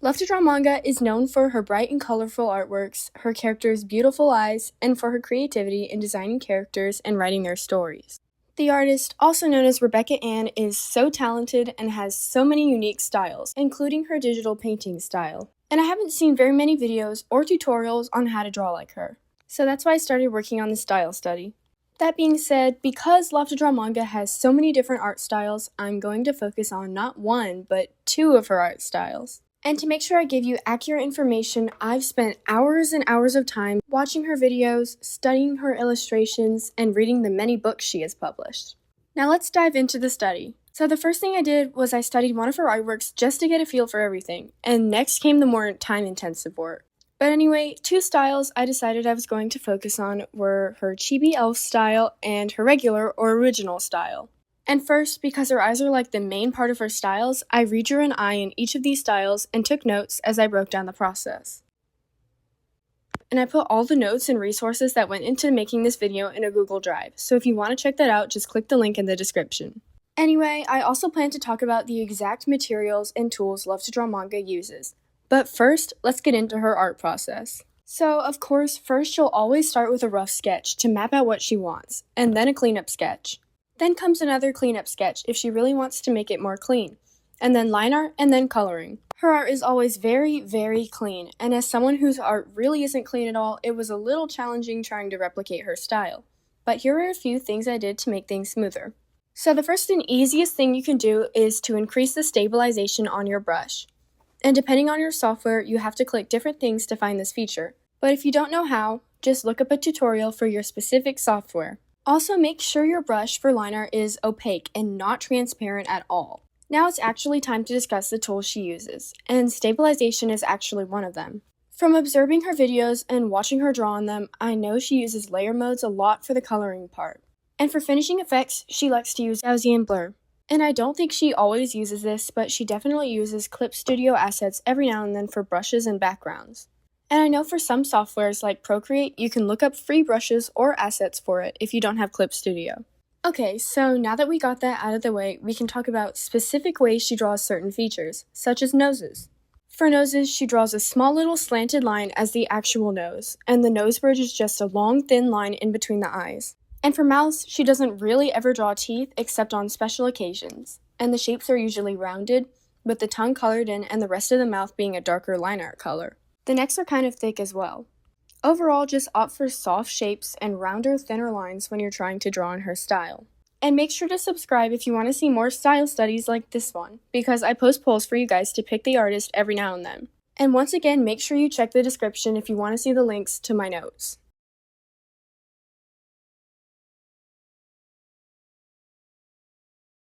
Love to Draw Manga is known for her bright and colorful artworks, her characters' beautiful eyes, and for her creativity in designing characters and writing their stories. The artist, also known as Rebekah Ann, is so talented and has so many unique styles, including her digital painting style. And I haven't seen very many videos or tutorials on how to draw like her. So that's why I started working on the style study. That being said, because Love to Draw Manga has so many different art styles, I'm going to focus on not one, but two of her art styles. And to make sure I give you accurate information, I've spent hours and hours of time watching her videos, studying her illustrations, and reading the many books she has published. Now let's dive into the study. So the first thing I did was I studied one of her artworks just to get a feel for everything, and next came the more time-intensive work. But anyway, two styles I decided I was going to focus on were her chibi elf style and her regular or original style. And first, because her eyes are like the main part of her styles, I redrew an eye in each of these styles and took notes as I broke down the process. And I put all the notes and resources that went into making this video in a Google Drive, so if you want to check that out, just click the link in the description. Anyway, I also plan to talk about the exact materials and tools Love to Draw Manga uses. But first, let's get into her art process. So, of course, first she'll always start with a rough sketch to map out what she wants, and then a cleanup sketch. Then comes another cleanup sketch if she really wants to make it more clean, and then line art, and then coloring. Her art is always very, very clean, and as someone whose art really isn't clean at all, it was a little challenging trying to replicate her style. But here are a few things I did to make things smoother. So the first and easiest thing you can do is to increase the stabilization on your brush. And depending on your software, you have to click different things to find this feature. But if you don't know how, just look up a tutorial for your specific software. Also, make sure your brush for line art is opaque and not transparent at all. Now it's actually time to discuss the tools she uses, and stabilization is actually one of them. From observing her videos and watching her draw on them, I know she uses layer modes a lot for the coloring part. And for finishing effects, she likes to use Gaussian blur. And I don't think she always uses this, but she definitely uses Clip Studio assets every now and then for brushes and backgrounds. And I know for some softwares like Procreate, you can look up free brushes or assets for it if you don't have Clip Studio. Okay, so now that we got that out of the way, we can talk about specific ways she draws certain features, such as noses. For noses, she draws a small little slanted line as the actual nose, and the nose bridge is just a long thin line in between the eyes. And for mouths, she doesn't really ever draw teeth except on special occasions, and the shapes are usually rounded, with the tongue colored in and the rest of the mouth being a darker line art color. The necks are kind of thick as well. Overall, just opt for soft shapes and rounder, thinner lines when you're trying to draw in her style. And make sure to subscribe if you want to see more style studies like this one, because I post polls for you guys to pick the artist every now and then. And once again, make sure you check the description if you want to see the links to my notes.